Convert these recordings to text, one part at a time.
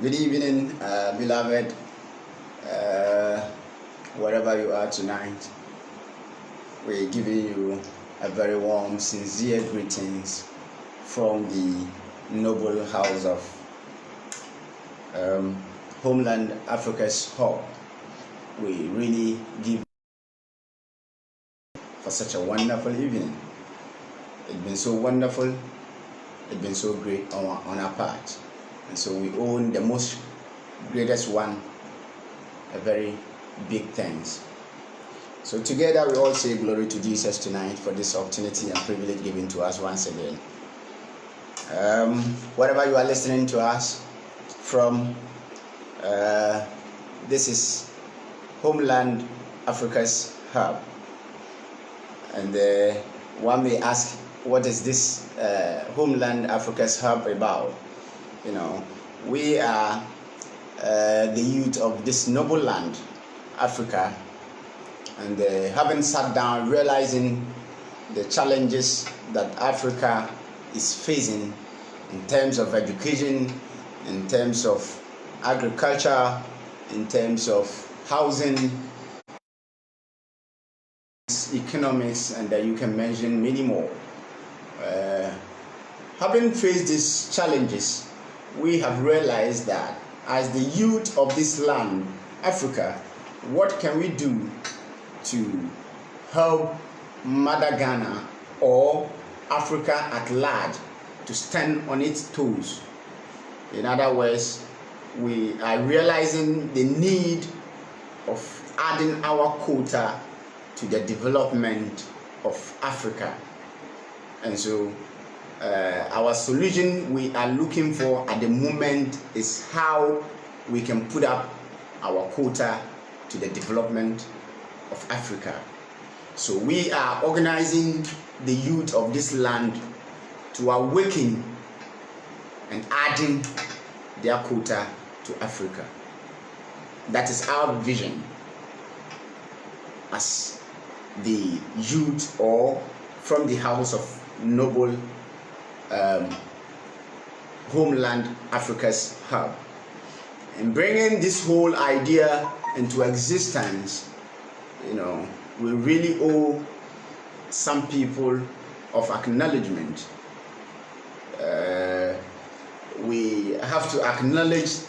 Good evening, beloved, uh, wherever you are tonight. We're giving you a very warm, sincere greetings from the noble house of Homeland Africa's Hub. We really give for such a wonderful evening. It's been so wonderful, it's been so great on our part. And so we own the most greatest one a very big thanks. So together we all say glory to Jesus tonight for this opportunity and privilege given to us once again. Wherever you are listening to us from, this is Homeland Africa's Hub. And one may ask, what is this Homeland Africa's Hub about? You know, we are the youth of this noble land, Africa, and having sat down, realizing the challenges that Africa is facing in terms of education, in terms of agriculture, in terms of housing, economics, and you can mention many more. Having faced these challenges, we have realized that as the youth of this land, Africa, what can we do to help Mother Ghana or Africa at large to stand on its toes? In other words, we are realizing the need of adding our quota to the development of Africa. And so our solution we are looking for at the moment is how we can put up our quota to the development of Africa. So we are organizing the youth of this land to awaken and adding their quota to Africa. That is our vision as the youth or from the house of noble Homeland Africa's Hub. And bringing this whole idea into existence, you know, we really owe some people of acknowledgement. We have to acknowledge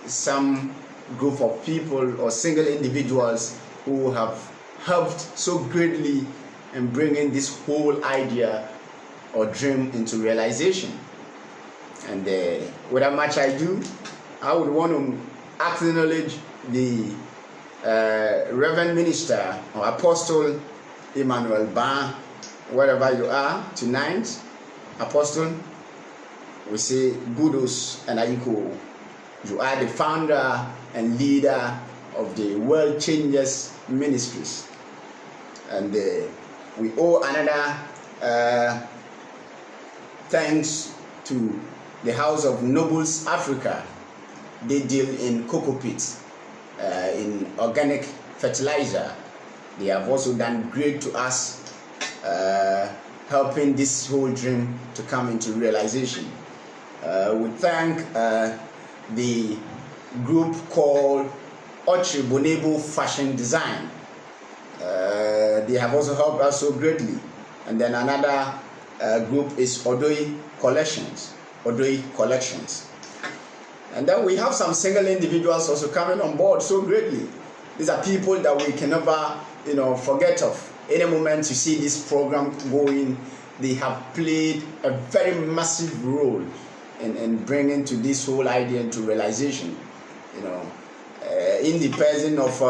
some group of people or single individuals who have helped so greatly in bringing this whole idea or dream into realization. And without much ado, I would want to acknowledge the Reverend Minister or Apostle Emmanuel Ban, wherever you are tonight. Apostle, we say kudos and ayiko. You are the founder and leader of the World Changers Ministries. And we owe another thanks to the House of Nobles Africa. They deal in cocoa pits, in organic fertilizer. They have also done great to us, helping this whole dream to come into realization. We thank the group called Ochi Bonebo Fashion Design. They have also helped us so greatly. And then another group is Odoi Collections. And then we have some single individuals also coming on board so greatly. These are people that we can never, forget of. Any moment you see this program going, they have played a very massive role in bringing to this whole idea into realization. In the person of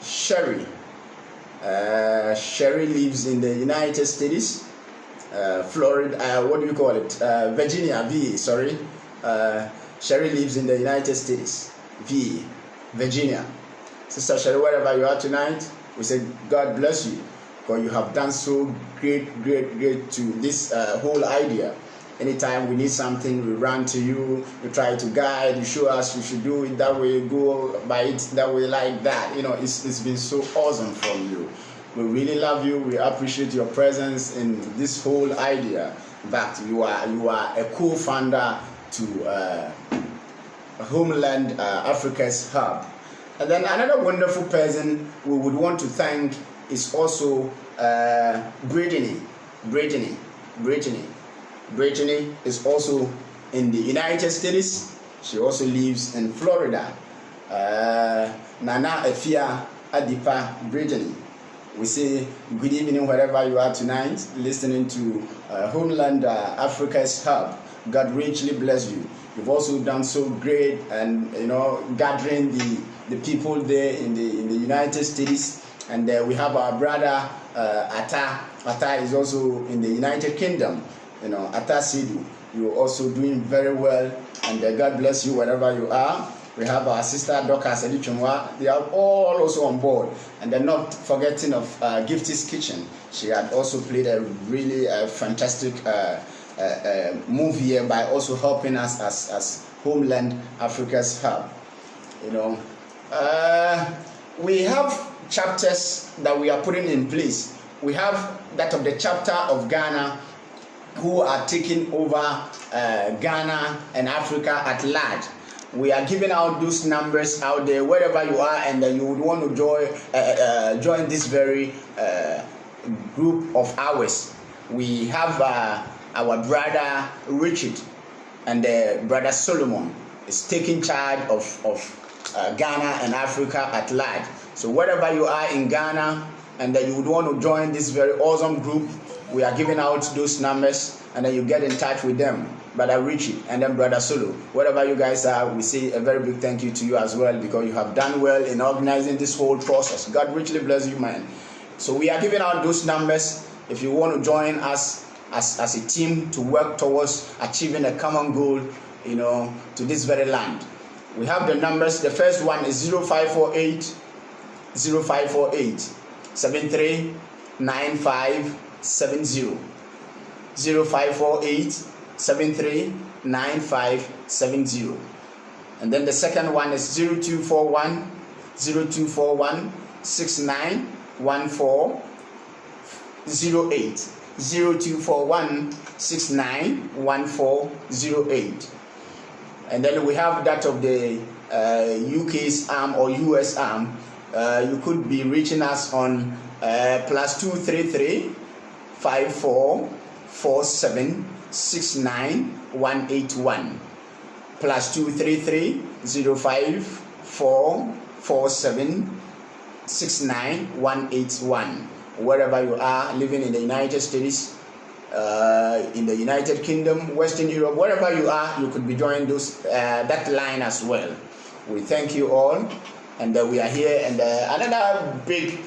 Sherry. Sherry lives in the United States. Florida, Virginia, VA, sorry. Sherry lives in the United States, VA, Virginia. Sister Sherry, wherever you are tonight, we say God bless you, because you have done so great to this whole idea. Anytime we need something, we run to you, we try to guide, you show us we should do it that way, go by it that way, like that. It's been so awesome from you. We really love you. We appreciate your presence in this whole idea. In fact, you are a co-founder to Homeland Africa's hub. And then another wonderful person we would want to thank is also Brittany. Brittany is also in the United States. She also lives in Florida. Nana Efia Adipa Brittany. We say good evening wherever you are tonight, listening to Homeland Africa's hub. God richly bless you. You've also done so great, and gathering the people there in the United States. And we have our brother Atta. Atta is also in the United Kingdom. Atta Sidu, you're also doing very well, and God bless you wherever you are. We have our sister Dorcas Edichumwa. They are all also on board, and they're not forgetting of Gifty's Kitchen. She had also played a really fantastic move here by also helping us as Homeland Africa's hub. We have chapters that we are putting in place. We have that of the chapter of Ghana, who are taking over Ghana and Africa at large. We are giving out those numbers out there wherever you are, and you would want to join this very group of ours. We have our brother Richard and brother Solomon is taking charge of Ghana and Africa at large. So wherever you are in Ghana and you would want to join this very awesome group, we are giving out those numbers, and then you get in touch with them, Brother Richie and then Brother Solo. Wherever you guys are, we say a very big thank you to you as well, because you have done well in organizing this whole process. God richly bless you, man. So we are giving out those numbers if you want to join us as a team to work towards achieving a common goal, to this very land. We have the numbers. The first one is 0548 739570. 0548 739570. And then the second one is 0241 691408. 0241 691408. And then we have that of the UK's arm or US arm. You could be reaching us on +233 5447 69181. +233 05447 69181. Wherever you are living in the United States, in the United Kingdom, Western Europe, wherever you are, you could be joining that line as well. We thank you all, and we are here. And another big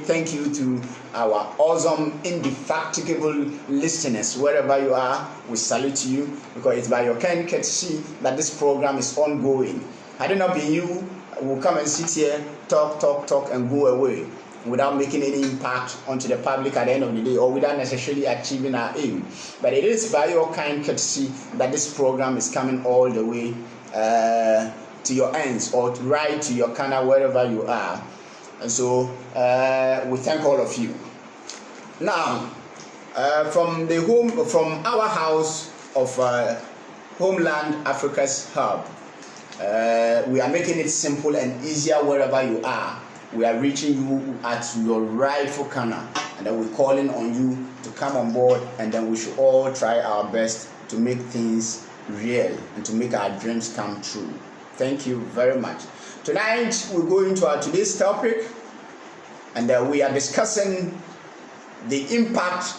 thank you to our awesome, indefatigable listeners. Wherever you are, we salute you, because it's by your kind courtesy that this program is ongoing. Had it not been you, we'll come and sit here, talk, and go away without making any impact onto the public at the end of the day, or without necessarily achieving our aim. But it is by your kind courtesy that this program is coming all the way to your ends, or right to your corner, wherever you are. And so we thank all of you. Now, from our house of Homeland Africa's hub, we are making it simple and easier wherever you are. We are reaching you at your rightful corner, and then we're calling on you to come on board, and then we should all try our best to make things real and to make our dreams come true. Thank you very much. Tonight we're going to our today's topic, and we are discussing the impact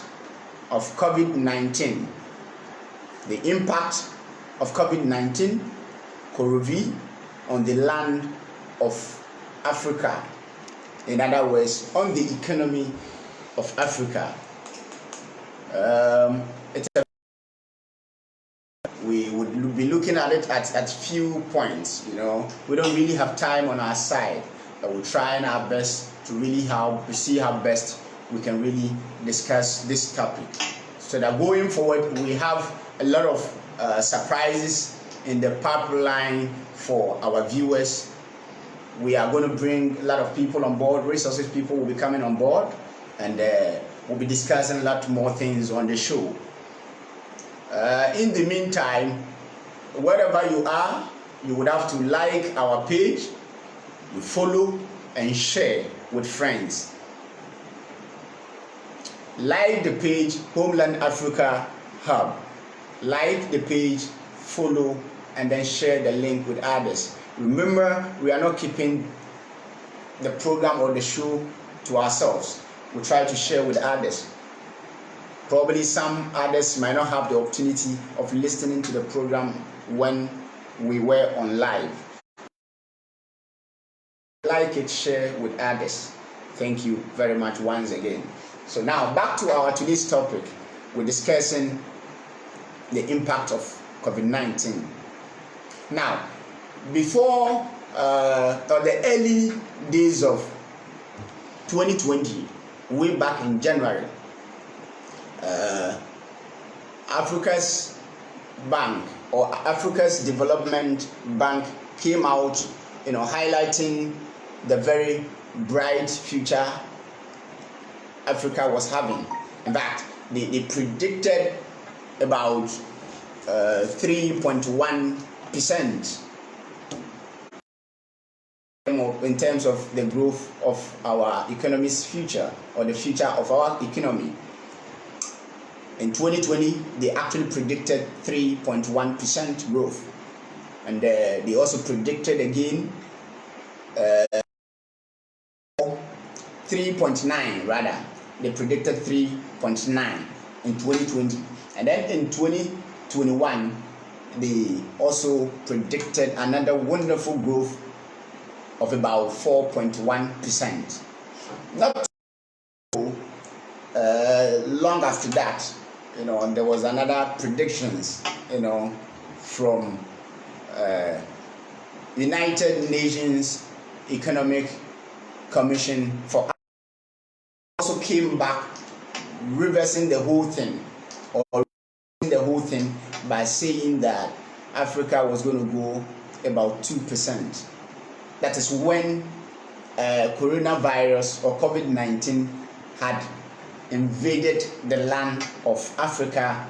of COVID-19. The impact of COVID-19, COVID, on the land of Africa. In other words, on the economy of Africa. We would be looking at it at few points. We don't really have time on our side, but we're trying our best to really see how best we can really discuss this topic, so that going forward we have a lot of surprises in the pipeline for our viewers. We are going to bring a lot of people on board. Resources people will be coming on board, and we'll be discussing a lot more things on the show. In the meantime, wherever you are, you would have to like our page, you follow and share with friends. Like the page Homeland Africa Hub. Like the page, follow, and then share the link with others. Remember, we are not keeping the program or the show to ourselves. We try to share with others. Probably some others might not have the opportunity of listening to the program when we were on live. Like it, share with others. Thank you very much once again. So now back to our today's topic. We're discussing the impact of COVID-19. Now, before the early days of 2020, way back in January, Africa's Bank or Africa's Development Bank came out, highlighting the very bright future Africa was having. In fact, they predicted about 3.1% in terms of the growth of our economy's future, or the future of our economy. In 2020, they actually predicted 3.1% growth, and they also predicted again 3.9 rather. They predicted 3.9 in 2020, and then in 2021 they also predicted another wonderful growth of about 4.1%. Not long after that, there was another predictions, from United Nations Economic Commission for also came back reversing the whole thing, by saying that Africa was going to grow about 2%. That is when coronavirus or COVID-19 had invaded the land of Africa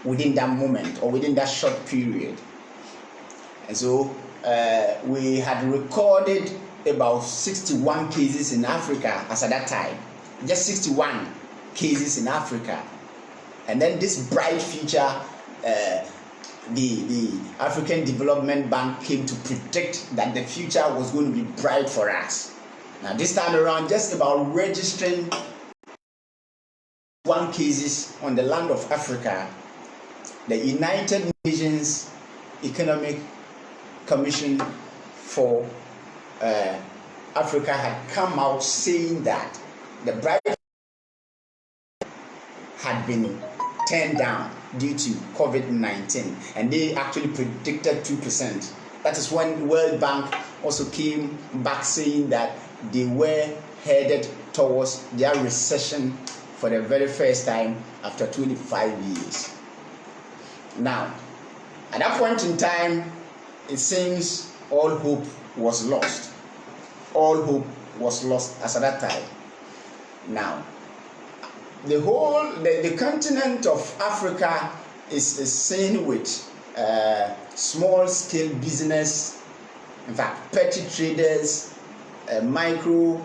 within that moment, or within that short period. And so we had recorded about 61 cases in Africa as at that time. Just 61 cases in Africa. And then this bright future, the African Development Bank came to predict that the future was going to be bright for us. Now this time around, just about registering 1 cases on the land of Africa, the United Nations Economic Commission for Africa had come out saying that the bright had been turned down due to COVID-19, and they actually predicted 2%. That is when World Bank also came back saying that they were headed towards their recession for the very first time after 25 years. Now, at that point in time, it seems all hope was lost. All hope was lost as at that time. Now, the continent of Africa is seen with small scale business, in fact petty traders, micro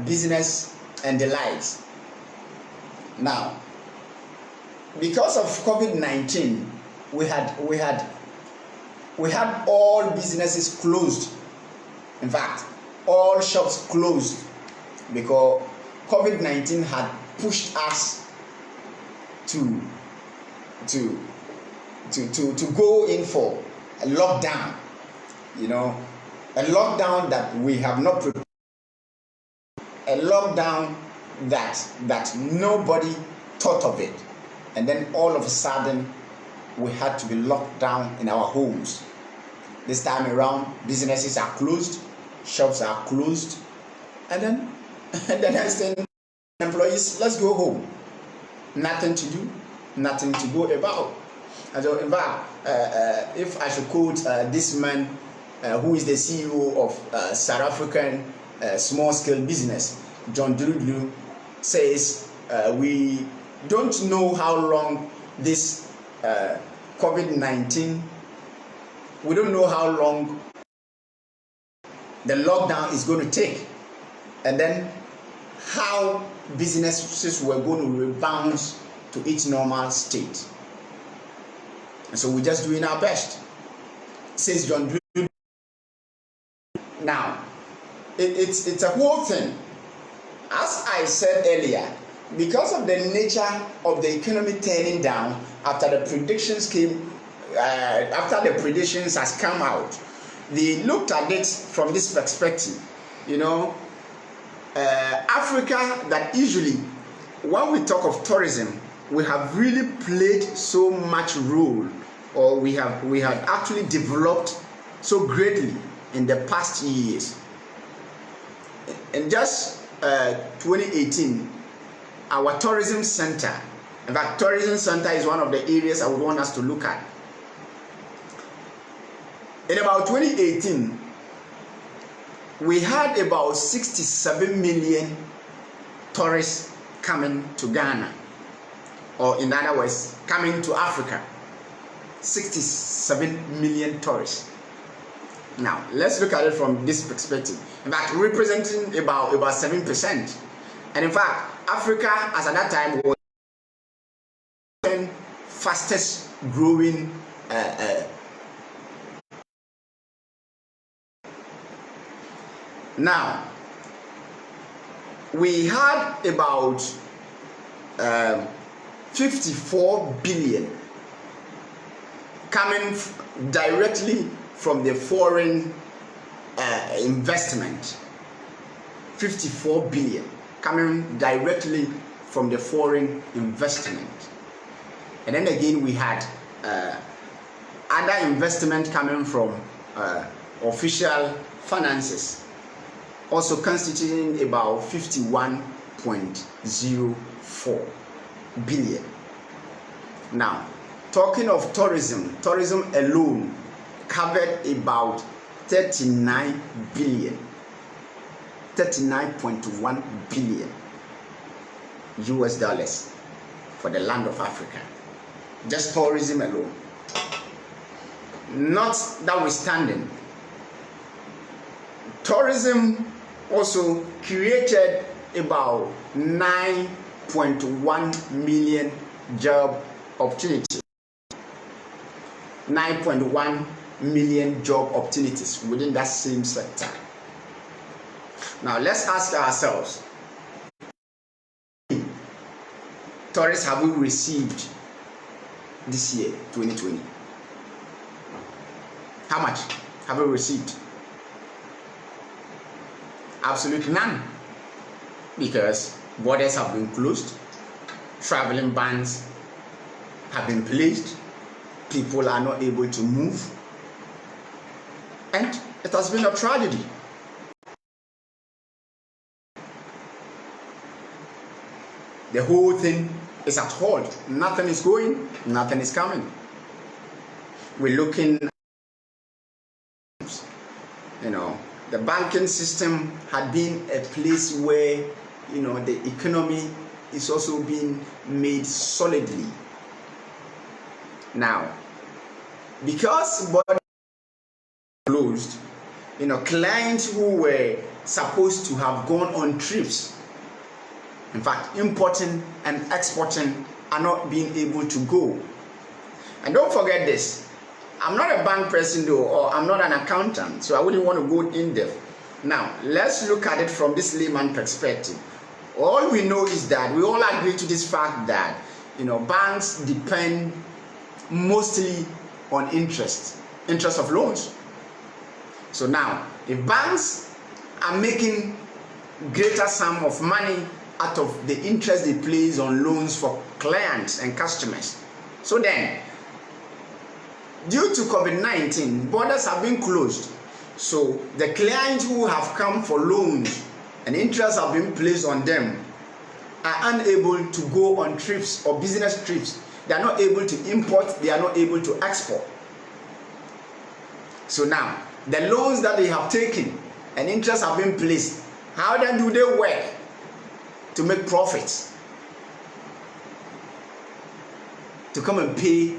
business and the likes. Now, because of COVID-19, we had all businesses closed. In fact, all shops closed because COVID-19 had pushed us to go in for a lockdown, a lockdown that we have not prepared, a lockdown that nobody thought of it, and then all of a sudden we had to be locked down in our homes. This time around, businesses are closed, shops are closed, and then the next thing, employees, let's go home. Nothing to do, nothing to go about. And so, in fact, if I should quote this man who is the CEO of South African small-scale business, John Dludlu, says we don't know how long this COVID-19 we don't know how long the lockdown is going to take, and then how businesses were going to rebound to its normal state. And so we're just doing our best, says John Drew. Now, it's a whole thing. As I said earlier, because of the nature of the economy turning down after the predictions has come out, they looked at it from this perspective. Africa, that usually when we talk of tourism, we have really played so much role, or we have actually developed so greatly in the past years. In just 2018, our tourism center, in fact, tourism center is one of the areas I would want us to look at. In about 2018, we had about 67 million tourists coming to Ghana, or in other words, coming to Africa. 67 million tourists. Now, let's look at it from this perspective. In fact, representing about 7%. And in fact, Africa, as at that time, was the fastest growing Now, we had about 54 billion coming directly from the foreign investment. 54 billion coming directly from the foreign investment. And then again, we had other investment coming from official finances, also constituting about 51.04 billion. Now, talking of tourism alone covered about 39 billion, 39.1 billion US dollars for the land of Africa. Just tourism alone. Notwithstanding, tourism also created about 9.1 million job opportunities. 9.1 million job opportunities within that same sector. Now let's ask ourselves, tourists have we received this year, 2020? How much have we received? Absolutely none, because borders have been closed, traveling bans have been placed, people are not able to move, and it has been a tragedy. The whole thing is at halt. Nothing is going, nothing is coming. We're looking, the banking system had been a place where, the economy is also being made solidly. Now, because borders are closed, clients who were supposed to have gone on trips, in fact, importing and exporting, are not being able to go. And don't forget this, I'm not a bank person though, or I'm not an accountant, so I wouldn't want to go in depth. Now, let's look at it from this layman perspective. All we know is that we all agree to this fact that, banks depend mostly on interest of loans. So now, if banks are making greater sum of money out of the interest they place on loans for clients and customers, so then, due to COVID-19, borders have been closed. So the clients who have come for loans and interest have been placed on them are unable to go on trips or business trips. They are not able to import, they are not able to export. So now, the loans that they have taken and interest have been placed, how then do they work to make profits? To come and pay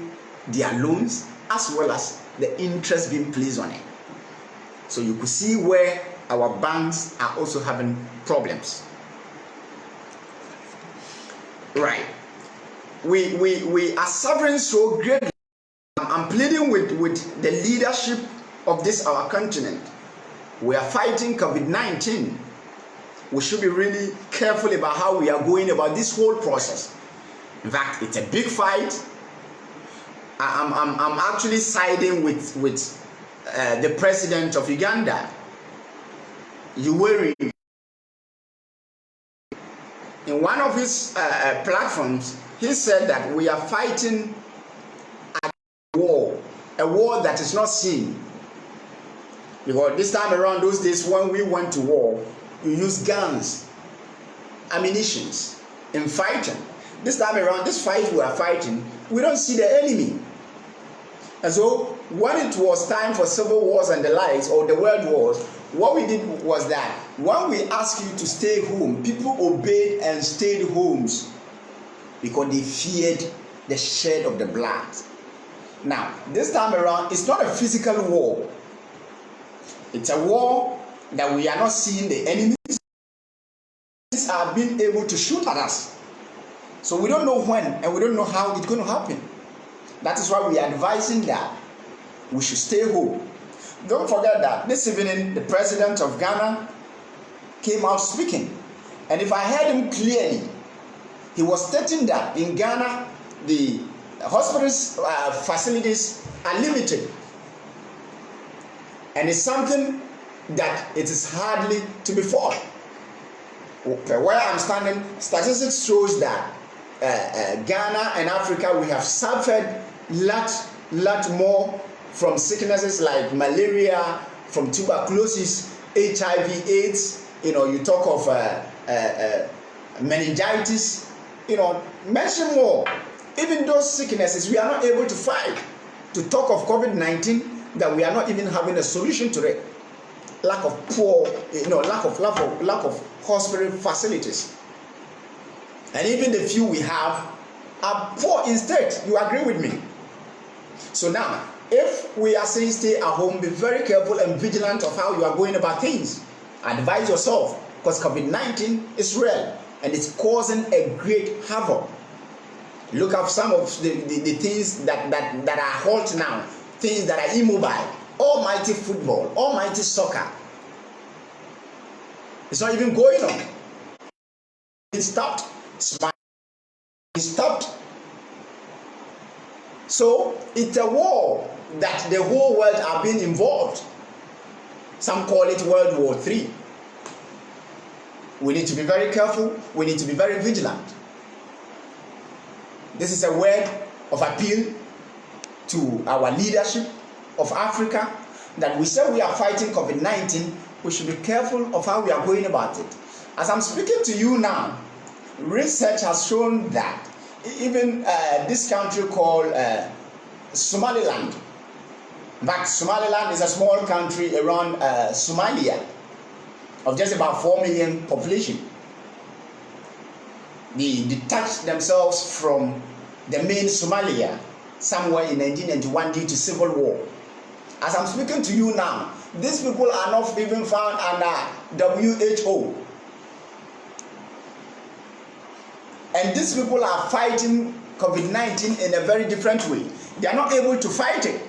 their loans as well as the interest being placed on it. So you could see where our banks are also having problems. Right. We are suffering so greatly. I'm pleading with the leadership of this our continent. We are fighting COVID-19. We should be really careful about how we are going about this whole process. In fact, it's a big fight. I'm actually siding with the president of Uganda, Yoweri. In one of his platforms, he said that we are fighting a war that is not seen. Because this time around, those days when we went to war, you use guns, ammunitions in fighting. This time around, this fight we are fighting, we don't see the enemy. And so when it was time for civil wars and the likes, or the world wars, what we did was that when we asked you to stay home, people obeyed and stayed homes because they feared the shed of the blood. Now, this time around, it's not a physical war. It's a war that we are not seeing the enemies are being able to shoot at us. So we don't know when and we don't know how it's going to happen. That is why we are advising that we should stay home. Don't forget that this evening the president of Ghana came out speaking. And if I heard him clearly, he was stating that in Ghana the hospitals facilities are limited. And it's something that it is hardly to be fought. Where I'm standing, statistics shows that Ghana and Africa, we have suffered lot more from sicknesses like malaria, from tuberculosis, HIV, AIDS. You know, you talk of meningitis. You know, mention more. Even those sicknesses, we are not able to fight. To talk of COVID-19, that we are not even having a solution to it. Lack of lack of hospital facilities. And even the few we have are poor instead. You agree with me? So now, if we are saying stay at home, be very careful and vigilant of how you are going about things. Advise yourself, because COVID-19 is real and it's causing a great havoc. Look at some of the things that are halt now, things that are immobile. Almighty football, almighty soccer. It's not even going on. It stopped. It stopped. So it's a war that the whole world are being involved. Some call it World War III. We need to be very careful. We need to be very vigilant. This is a word of appeal to our leadership of Africa, that we say we are fighting COVID-19, we should be careful of how we are going about it. As I'm speaking to you now, research has shown that even this country called Somaliland, but Somaliland is a small country around Somalia of just about 4 million population. They detached themselves from the main Somalia somewhere in 1991 due to civil war. As I'm speaking to you now, these people are not even found under WHO. And these people are fighting COVID-19 in a very different way. They are not able to fight it.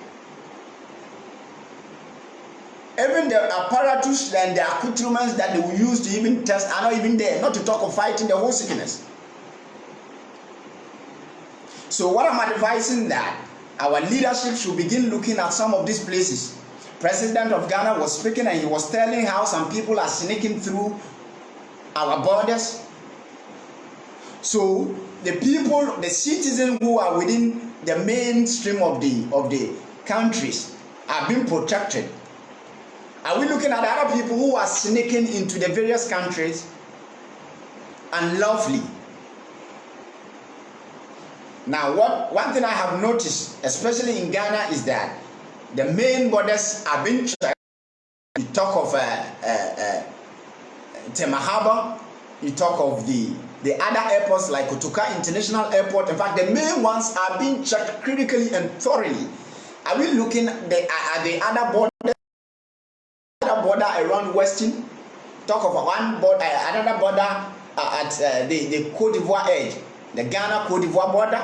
Even the apparatus and the accoutrements that they will use to even test are not even there, not to talk of fighting the whole sickness. So what I'm advising that our leadership should begin looking at some of these places. President of Ghana was speaking and he was telling how some people are sneaking through our borders. So the people, the citizens who are within the mainstream of the countries are being protected. Are we looking at other people who are sneaking into the various countries unlawfully? Now, one thing I have noticed, especially in Ghana, is that the main borders are being checked. You talk of Tema Harbour, you talk of the other airports like Kotoka International Airport. In fact, the main ones are being checked critically and thoroughly. Are we looking at the other border around Western? Talk of one border, another border at the Cote d'Ivoire edge, the Ghana-Cote d'Ivoire border.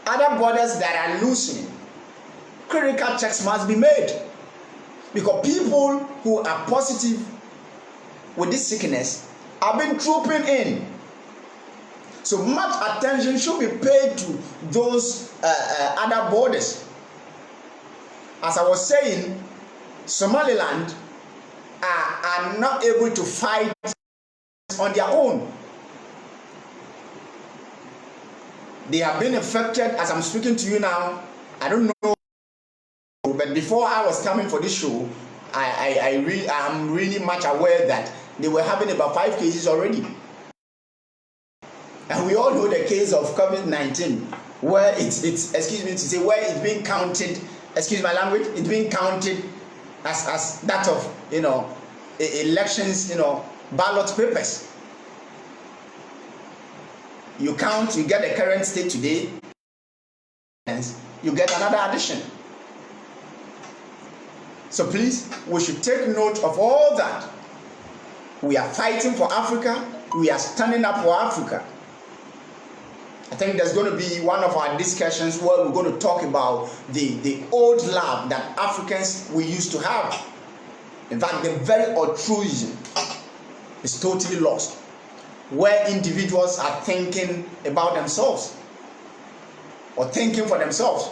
Other borders that are loosening. Critical checks must be made, because people who are positive with this sickness have been trooping in. So much attention should be paid to those other borders. As I was saying, Somaliland are not able to fight on their own. They have been affected. As I'm speaking to you now, I don't know, but before I was coming for this show, I'm really much aware that they were having about 5 cases already. And we all know the case of COVID-19, where it's excuse me to say, where it's being counted, excuse my language, it's being counted as that of, elections, ballot papers. You count, you get the current state today, and you get another addition. So please, we should take note of all that. We are fighting for Africa. We are standing up for Africa. I think there's going to be one of our discussions where we're going to talk about the old love that Africans we used to have. In fact, the very altruism is totally lost, where individuals are thinking about themselves or thinking for themselves.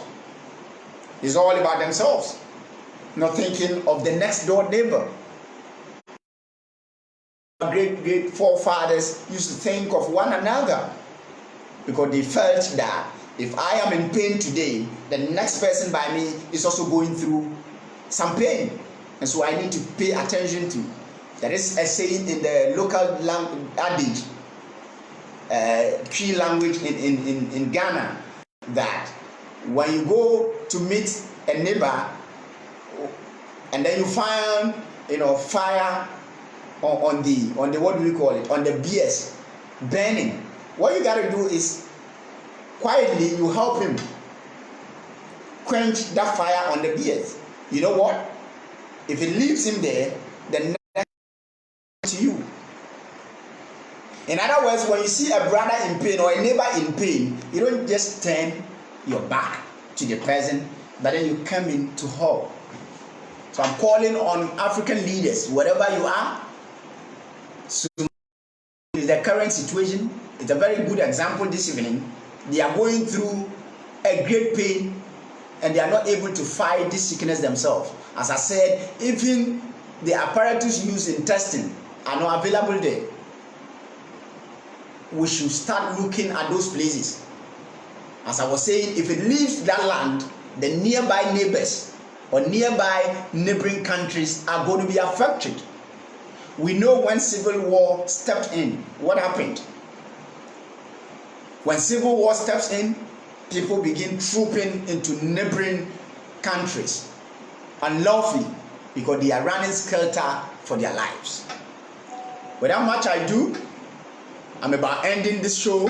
It's all about themselves, not thinking of the next door neighbor. Our great forefathers used to think of one another, because they felt that if I am in pain today, the next person by me is also going through some pain, and so I need to pay attention to. There is a saying in the local adage, Cree language in Ghana, that when you go to meet a neighbor and then you find fire on the what do we call it, on the BS burning, what you got to do is quietly you help him quench that fire on the BS. You know what? If it leaves him there, the next to you. In other words, when you see a brother in pain or a neighbor in pain, you don't just turn your back to the person, but then you come in to help. So I'm calling on African leaders, wherever you are. So the current situation is a very good example this evening. They are going through a great pain and they are not able to fight this sickness themselves. As I said, even the apparatus used in testing are not available there. We should start looking at those places. As I was saying, if it leaves that land, the nearby neighbors or nearby neighboring countries are going to be affected. We know when civil war stepped in, what happened? When civil war steps in, people begin trooping into neighboring countries unlawfully, because they are running skelter for their lives. Without much ado, I'm about ending this show.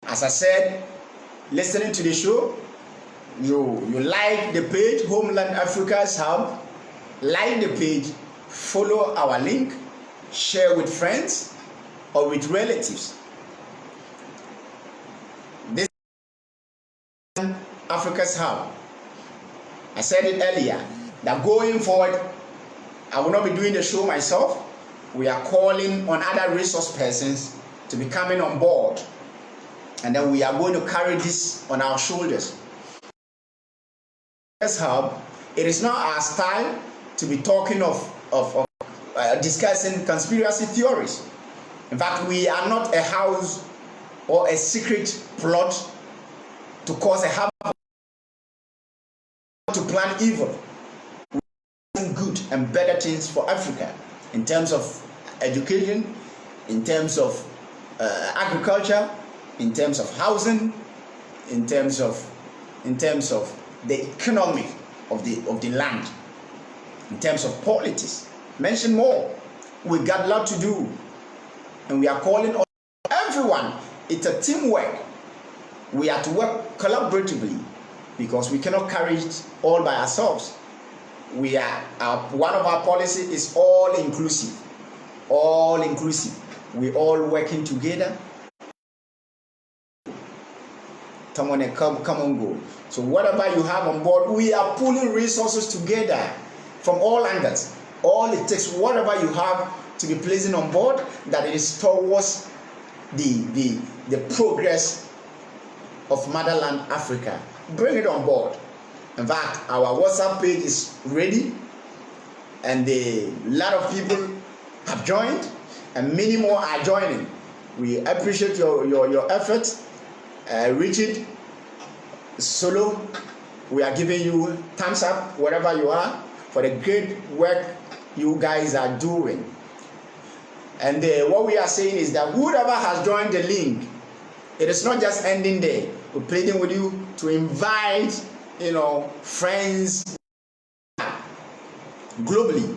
As I said, listening to the show, you like the page, Homeland Africa's Hub, like the page, follow our link, share with friends or with relatives. This is Africa's Hub. I said it earlier that going forward, I will not be doing the show myself. We are calling on other resource persons to be coming on board, and then we are going to carry this on our shoulders. Africa's Hub, it is not our style to be talking of discussing conspiracy theories. In fact, we are not a house or a secret plot to cause a havoc, to plan evil. We are good and better things for Africa in terms of education, in terms of agriculture, in terms of housing, in terms of the economy of the land, in terms of politics. Mention more. We got a lot to do, and we are calling on everyone. It's a teamwork. We are to work collaboratively because we cannot carry it all by ourselves. One of our policy is all inclusive. All inclusive. We all working together. Come on and go. So whatever you have on board, we are pulling resources together from all angles. All it takes, whatever you have to be placing on board, that it is towards the progress of motherland Africa. Bring it on board. In fact, our WhatsApp page is ready, and a lot of people have joined, and many more are joining. We appreciate your effort. Richard Solo, we are giving you thumbs up wherever you are for the great work you guys are doing. And what we are saying is that whoever has joined the link, it is not just ending there. We're pleading with you to invite, friends globally,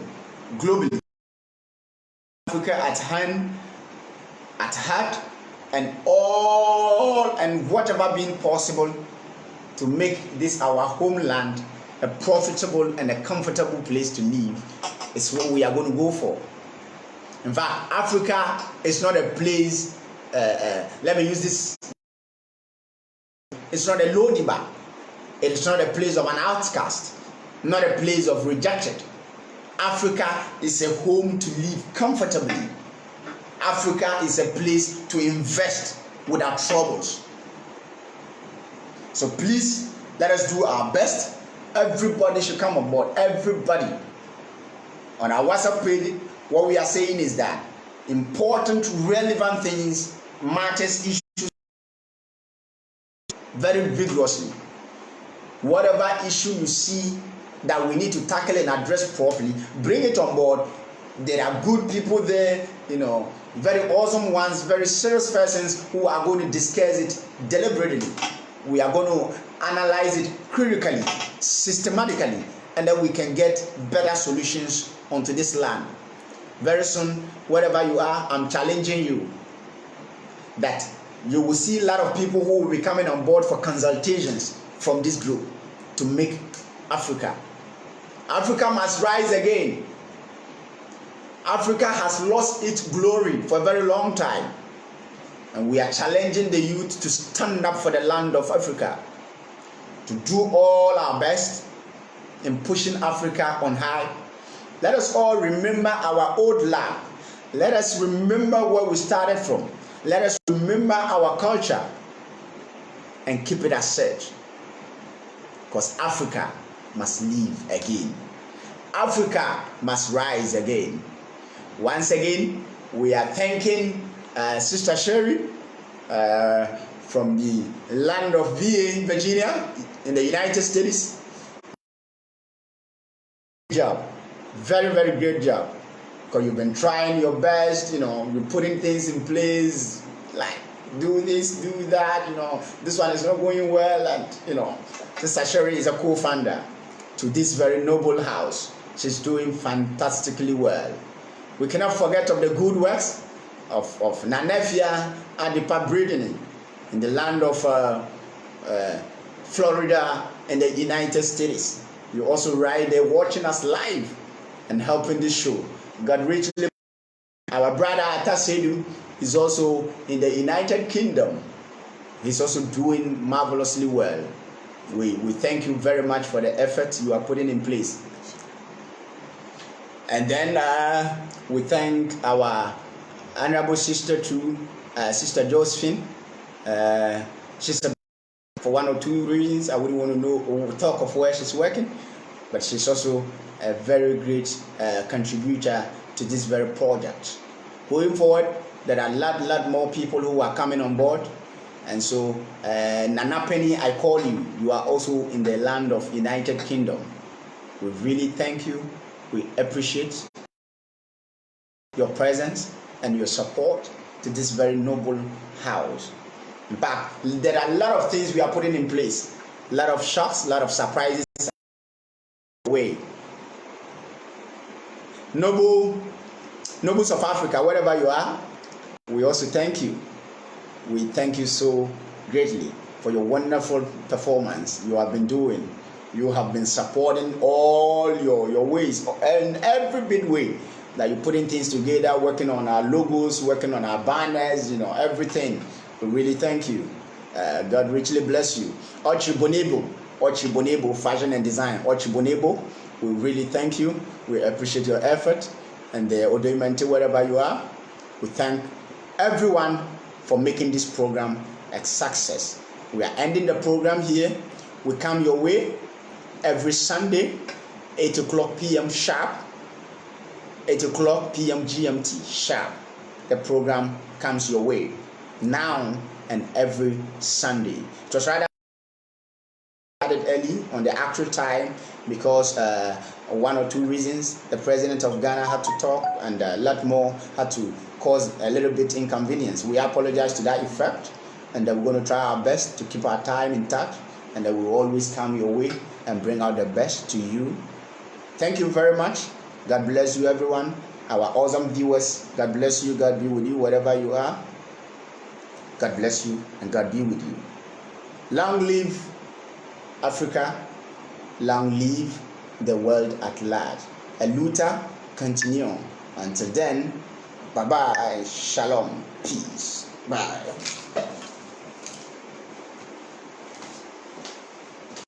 Africa at hand, at heart, and whatever being possible to make this our homeland a profitable and a comfortable place to live is what we are going to go for. In fact, Africa is not a place, let me use this, it's not a Lodiba. It's not a place of an outcast, not a place of rejected. Africa is a home to live comfortably. Africa is a place to invest without troubles. So please, let us do our best. Everybody should come on board. Everybody. On our WhatsApp page, what we are saying is that important, relevant things, matters, issues, very vigorously. Whatever issue you see that we need to tackle and address properly, bring it on board. There are good people there, very awesome ones, very serious persons who are going to discuss it deliberately. We are going to analyze it critically, systematically, and then we can get better solutions onto this land. Very soon, wherever you are, I'm challenging you that you will see a lot of people who will be coming on board for consultations from this group to make Africa. Africa must rise again. Africa has lost its glory for a very long time. And we are challenging the youth to stand up for the land of Africa, to do all our best in pushing Africa on high. Let us all remember our old land. Let us remember where we started from. Let us remember our culture and keep it as such. Because Africa must live again. Africa must rise again. Once again, we are thanking Sister Sherry from the land of VA, Virginia, in the United States. Good job. Very, very great job. Because you've been trying your best, you're putting things in place, like do this, do that, this one is not going well, and Sister Sherry is a co-founder to this very noble house. She's doing fantastically well. We cannot forget of the good works of Nanefia Adipa Breeding in the land of Florida and the United States. You're also right there watching us live and helping this show. God richly. Our brother Atasedu is also in the United Kingdom. He's also doing marvelously well. We thank you very much for the effort you are putting in place. And then we thank our honorable sister too, Sister Josephine. She's for one or two reasons. I wouldn't want to know or talk of where she's working, but she's also a very great contributor to this very project. Going forward, there are a lot more people who are coming on board. And so, Nana Penny, I call you. You are also in the land of United Kingdom. We really thank you. We appreciate your presence and your support to this very noble house. In fact, there are a lot of things we are putting in place. A lot of shocks, a lot of surprises. Way. Nobles of Africa, wherever you are, we also thank you. We thank you so greatly. for your wonderful performance you have been doing. You have been supporting all your ways, and every big way that you're putting things together, working on our logos, working on our banners, everything. We really thank you. God richly bless you. Ochibonebo Fashion and Design. Ochibonebo, we really thank you. We appreciate your effort and the Odoimente wherever you are. We thank everyone for making this program a success. We are ending the program here. We come your way every Sunday, 8 o'clock p.m. sharp, 8 o'clock p.m. GMT sharp. The program comes your way now and every Sunday. It was rather started early on the actual time because one or two reasons. The president of Ghana had to talk, and a lot more had to cause a little bit inconvenience. We apologize to that effect, and we're going to try our best to keep our time intact, and we will always come your way and bring out the best to you. Thank you very much. God bless you, everyone. Our awesome viewers, God bless you. God be with you wherever you are. God bless you and God be with you. Long live Africa. Long live the world at large. Eluta continue. Until then, bye-bye. Shalom. Peace. Bye.